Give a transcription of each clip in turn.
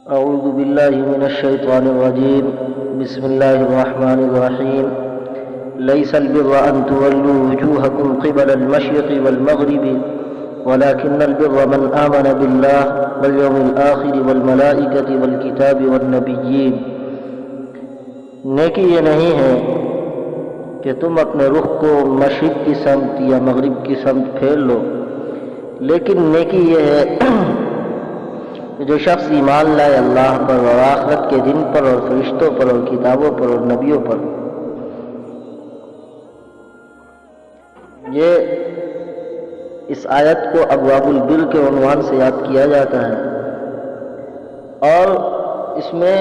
أعوذ بالله من الشيطان الرجيم. بسم الله الرحمن الرحيم. ليس البر أن تولوا وجوهكم قبل المشرق والمغرب ولكن البر من آمن بالله واليوم الآخر والملائكة والكتاب والنبيين. نیکی یہ نہیں ہے کہ تم اپنے رخ کو مشرق کی سمت یا مغرب کی سمت پھیر لو، لیکن نیکی یہ ہے کہ جو شخص ایمان لائے اللہ پر اور آخرت کے دن پر اور فرشتوں پر اور کتابوں پر اور نبیوں پر. یہ اس آیت کو ابواب البر کے عنوان سے یاد کیا جاتا ہے، اور اس میں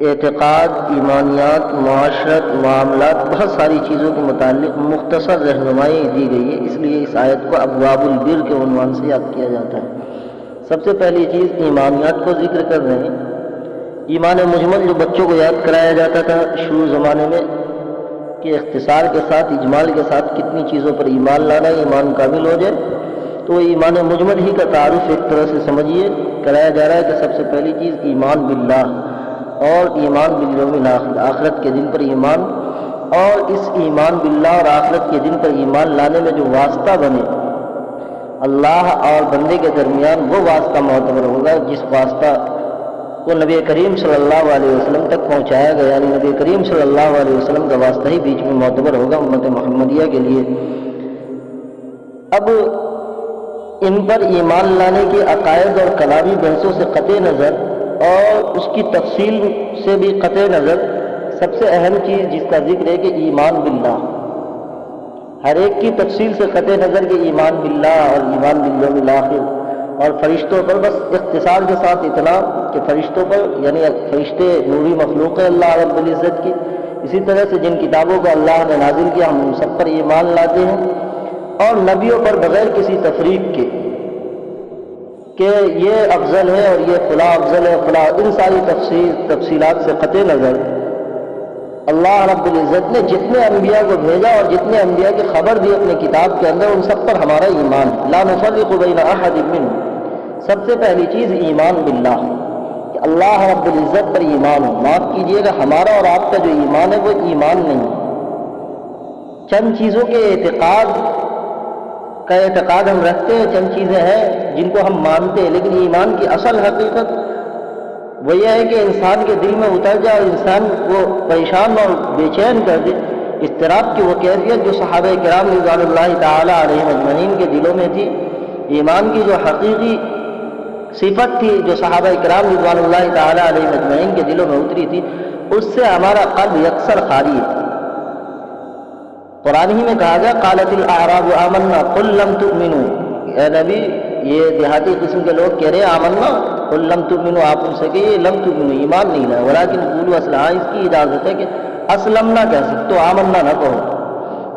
اعتقاد، ایمانیات، معاشرت، معاملات، بہت ساری چیزوں کے متعلق مختصر رہنمائی دی گئی ہے. اس لیے اس آیت کو ابواب البر کے عنوان سے یاد کیا جاتا ہے. سب سے پہلی چیز ایمانیات کو ذکر کر رہے ہیں. ایمان مجمل جو بچوں کو یاد کرایا جاتا تھا شروع زمانے میں کہ اختصار کے ساتھ، اجمال کے ساتھ کتنی چیزوں پر ایمان لانا ہے ایمان کامل ہو جائے، تو وہ ایمان مجمل ہی کا تعارف ایک طرح سے سمجھیے کرایا جا رہا ہے کہ سب سے پہلی چیز ایمان باللہ اور ایمان بالیوم الآخر، آخرت کے دن پر ایمان. اور اس ایمان باللہ اور آخرت کے دن پر ایمان لانے میں جو واسطہ بنے اللہ اور بندے کے درمیان، وہ واسطہ معتبر ہوگا جس واسطہ کو نبی کریم صلی اللہ علیہ وسلم تک پہنچایا گیا، یعنی نبی کریم صلی اللہ علیہ وسلم کا واسطہ ہی بیچ میں معتبر ہوگا امت محمدیہ کے لیے. اب ان پر ایمان لانے کے عقائد اور کلامی بحثوں سے قطع نظر اور اس کی تفصیل سے بھی قطع نظر، سب سے اہم چیز جس کا ذکر ہے کہ ایمان باللہ. ہر ایک کی تفصیل سے قطع نظر کہ ایمان باللہ اور ایمان بالیوم الآخر اور فرشتوں پر بس اختصار کے ساتھ اتنا کہ فرشتوں پر، یعنی فرشتے نوری مخلوق ہے اللہ رب العزت کی، اسی طرح سے جن کتابوں کو اللہ نے نازل کیا ہم ان سب پر ایمان لاتے ہیں، اور نبیوں پر بغیر کسی تفریق کے کہ یہ افضل ہے اور یہ فلاں افضل ہے فلاں، ان ساری تفصیلات سے قطع نظر اللہ رب العزت نے جتنے انبیاء کو بھیجا اور جتنے انبیاء کی خبر دی اپنے کتاب کے اندر، ان سب پر ہمارا ایمان. لا نفرق بین احد منهم. سب سے پہلی چیز ایمان باللہ کہ اللہ رب العزت پر ایمان ہو. معاف کیجیے گا، ہمارا اور آپ کا جو ایمان ہے وہ ایمان نہیں ہے. چند چیزوں کے اعتقاد ہم رکھتے ہیں، چند چیزیں ہیں جن کو ہم مانتے ہیں، لیکن ایمان کی اصل حقیقت وہ یہ ہے کہ انسان کے دل میں اتر جائے اور انسان کو پریشان اور بے چین کر دے. اضطراب کی وہ کیفیت جو صحابہ کرام رضوان اللہ تعالی علیہم اجمعین کے دلوں میں تھی، ایمان کی جو حقیقی صفت تھی جو صحابہ کرام رضوان اللہ تعالی علیہم اجمعین کے دلوں میں اتری تھی، اس سے ہمارا قلب یکسر خالی ہے. قرآن ہی میں کہا گیا قالت الاعراب آمنا قل لم تؤمنوا. اے نبی، یہ دیہاتی قسم کے لوگ کہہ رہے ہیں آمنا، قل لم تؤمنوا، آپ ان سے کہیے لم تؤمنوا، ایمان نہیں لائے، ولیکن قولوا اسلمنا. اس کی اجازت ہے کہ اسلمنا کہہ سکتے ہو، آمنا نہ کہو.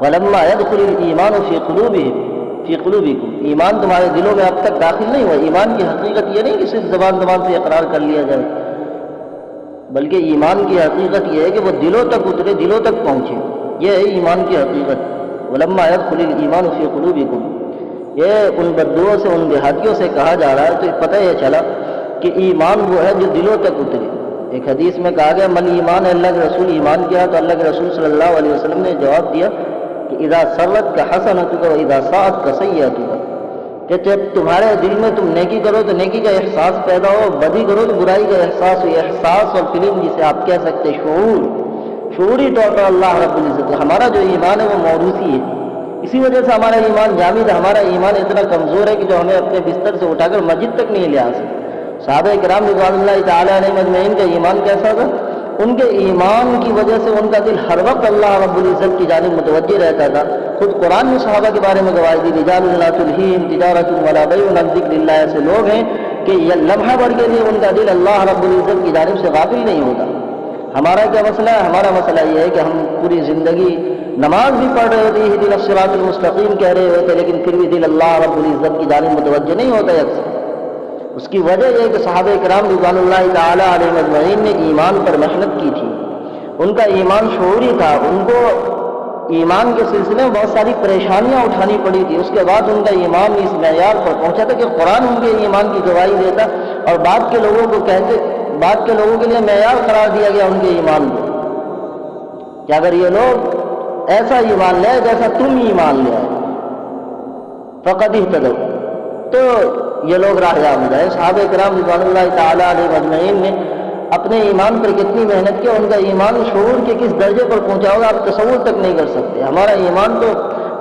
ولما يدخل الايمان في قلوبكم، ایمان تمہارے دلوں میں اب تک داخل نہیں ہوا. ایمان کی حقیقت یہ نہیں کہ صرف زبان سے اقرار کر لیا جائے، بلکہ ایمان کی حقیقت یہ ہے کہ وہ دلوں تک اترے، دلوں تک پہنچے. یہ ہے ایمان کی حقیقت. ولما يدخل الايمان في قلوبكم، یہ ان بدوؤں سے، ان دیہاتیوں سے کہا جا رہا ہے، تو پتہ یہ چلا کہ ایمان وہ ہے جو دلوں تک اترے. ایک حدیث میں کہا گیا من ایمان ہے، اللہ کے رسول ایمان کیا، تو اللہ کے رسول صلی اللہ علیہ وسلم نے جواب دیا کہ اذا سرتک حسنتک واذا ساءتک سیئتک، کہ جب تمہارے دل میں تم نیکی کرو تو نیکی کا احساس پیدا ہو، بدی کرو تو برائی کا احساس ہو. یہ احساس اور فیلنگ جسے آپ کہہ سکتے شعوری طور پر اللہ رب العزت ہمارا جو ایمان ہے وہ موروثی ہے. اسی وجہ سے ہمارا ایمان جامد ہے. ہمارا ایمان اتنا کمزور ہے کہ جو ہمیں اپنے بستر سے اٹھا کر مسجد تک نہیں لے آ سکتے. صحابہ کرام رضوان اللہ تعالی علیہم اجمعین کا ایمان کیسا تھا؟ ان کے ایمان کی وجہ سے ان کا دل ہر وقت اللہ رب العزت کی جانب متوجہ رہتا تھا. خود قرآن میں صحابہ کے بارے میں گواہی دی رجال لا تلہیہم تجارۃ ولا بیع عن ذکر اللہ. ایسے لوگ ہیں کہ یہ لمحہ بھر کے لیے ان کا دل اللہ رب العزت کی جانب سے غافل نہیں ہوتا. ہمارا کیا مسئلہ ہے؟ ہمارا مسئلہ یہ ہے کہ ہم پوری زندگی نماز بھی پڑھ رہے ہوتے، اہدنا الصراط المستقیم کہہ رہے ہوتے، لیکن پھر بھی دل اللہ رب العزت کی جانب متوجہ نہیں ہوتا اکثر. اس کی وجہ یہ ہے کہ صحابہ کرام رضوان اللہ تعالی علیہم اجمعین نے ایمان پر محنت کی تھی. ان کا ایمان شعوری تھا. ان کو ایمان کے سلسلے میں بہت ساری پریشانیاں اٹھانی پڑی تھی، اس کے بعد ان کا ایمان اس معیار پر پہنچا تھا کہ قرآن ان کے ایمان کی گواہی دیتا، اور بعد کے لوگوں کے لیے معیار قرار دیا گیا ان کے ایمان کو کہ اگر یہ لوگ ایسا ایمان لے جیسا تم ایمان لے آئے فقد اہتدوا، تو یہ لوگ راہیاب ہو جائے۔ صحابہ کرام رضوان اللہ تعالیٰ علیہ اجمعین نے اپنے ایمان پر کتنی محنت کی، ان کا ایمان شعور کے کس درجے پر پہنچا ہوگا آپ تصور تک نہیں کر سکتے۔ ہمارا ایمان تو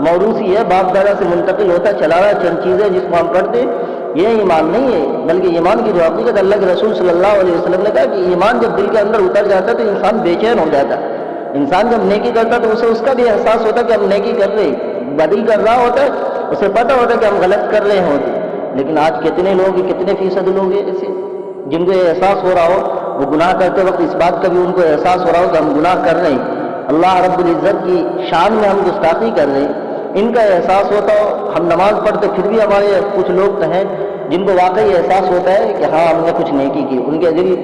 موروثی ہے، باپ دادا سے منتقل ہوتا چلا رہا ہے، چند چیزیں جس کو ہم پڑھتے یہ ایمان نہیں ہے، بلکہ ایمان کی جو حقیقت اللہ کے رسول صلی اللہ علیہ وسلم نے کہا کہ ایمان جب دل کے اندر اتر جاتا ہے تو انسان بے چین ہو جاتا ہے۔ انسان جب نیکی کرتا تو اسے اس کا بھی احساس ہوتا ہے کہ ہم نیکی کر رہے، بدی کر رہا ہوتا ہے، اسے پتہ ہوتا ہے کہ ہم غلط کر رہے ہوتے۔ لیکن آج کتنے لوگ، کتنے فیصد لوگ ہیں ایسے جن کو یہ احساس ہو رہا ہو، وہ گناہ کرتے وقت اس بات کا بھی ان کو احساس ہو رہا ہو کہ ہم گناہ کر رہے ہیں، اللہ رب العزت کی شان میں ہم گستاخی کر رہے ہیں، ان کا احساس ہوتا ہو۔ ہم نماز پڑھتے پھر بھی ہمارے کچھ لوگ تو ہیں جن کو واقعی احساس ہوتا ہے کہ ہاں ہم نے کچھ نیکی کی، ان کے دل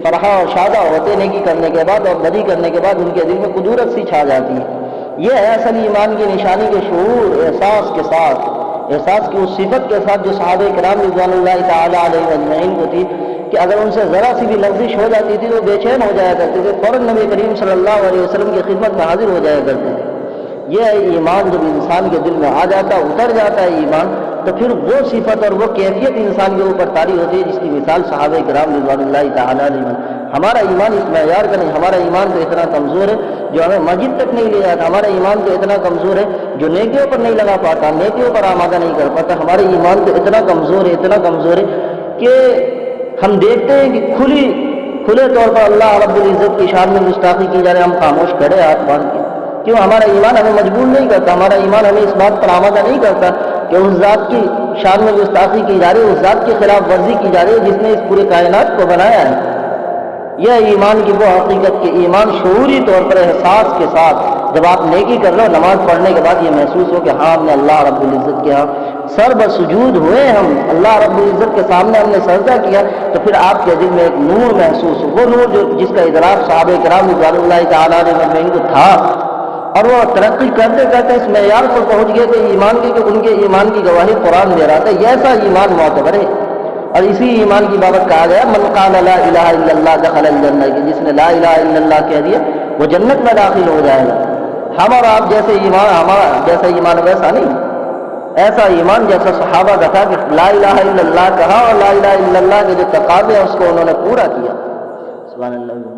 فرحہ اور شادہ ہوتے نیکی کرنے کے بعد، اور بدی کرنے کے بعد ان کے دل میں قدورت سی چھا جاتی ہے۔ یہ ہے اصل ایمان کی نشانی کے شعور، احساس کے ساتھ، احساس کی اس صفت کے ساتھ جو صحابہ کرام رضوان اللہ تعالیٰ علیہ اجمعین کو تھی کہ اگر ان سے ذرا سی بھی لغزش ہو جاتی تھی تو بے چین ہو جایا کرتے تھے، فوراً نبی کریم صلی اللہ علیہ وسلم کی خدمت میں حاضر ہو جایا کرتے تھے۔ یہ ایمان جب انسان کے دل میں آ جاتا ہے، اتر جاتا ہے ایمان، تو پھر وہ صفت اور وہ کیفیت انسان کے اوپر طاری ہوتی ہے جس کی مثال صحابہ کرام رضوان اللہ تعالیٰ علیہ۔ ہمارا ایمان اس معیار کا نہیں، ہمارا ایمان تو اتنا کمزور ہے جو ہمیں مسجد تک نہیں لے جاتا، ہمارا ایمان تو اتنا کمزور ہے جو نیکیوں پر نہیں لگا پاتا، نیکیوں پر آمادہ نہیں کر پاتا، ہمارا ایمان تو اتنا کمزور ہے، اتنا کمزور ہے کہ ہم دیکھتے ہیں کہ کھلے طور پر اللہ رب العزت کی شان میں گستاخی کی جا رہے، ہم خاموش کھڑے ہاتھ باندھ کے، کیوں؟ ہمارا ایمان ہمیں مجبور نہیں کرتا، ہمارا ایمان ہمیں اس بات پر آمادہ نہیں کرتا کہ اس ذات کی شان میں گستاخی کی جا رہی ہے، اس ذات کی خلاف ورزی کی جا رہی ہے جس نے اس پورے کائنات کو بنایا ہے۔ یہ ایمان کی وہ حقیقت کہ ایمان شعوری طور پر احساس کے ساتھ جب آپ نیکی کر رہے ہو، نماز پڑھنے کے بعد یہ محسوس ہو کہ ہاں ہم نے اللہ رب العزت کے ہاں سر بسجود ہوئے، ہم اللہ رب العزت کے سامنے ہم نے سجدہ کیا، تو پھر آپ کے دل میں ایک نور محسوس ہو، وہ نور جس کا ادراک صحابہ کرام رضوان اللہ تعالیٰ علیہ اجمعین کو تھا، اور وہ ترقی کرتے کرتے اس معیار پر پہنچ گئے تھے ایمان کے کہ ان کے ایمان کی گواہی قرآن دے رہا تھا۔ یہ ایسا ایمان معتبر ہے، اور اسی ایمان کی بابت کہا گیا من قال لا الہ الا اللہ دخل الجنہ، کہ جس نے لا الہ الا اللہ کہہ دیا وہ جنت میں داخل ہو جائے گا۔ ہم اور آپ جیسے ایمان، ہمارا جیسا ایمان ویسا نہیں، ایسا ایمان جیسا صحابہ کا تھا کہ لا الہ الا اللہ کہا اور لا الہ الا اللہ کے جو تقاضے ہیں اس کو انہوں نے پورا کیا۔ سبحان اللہ۔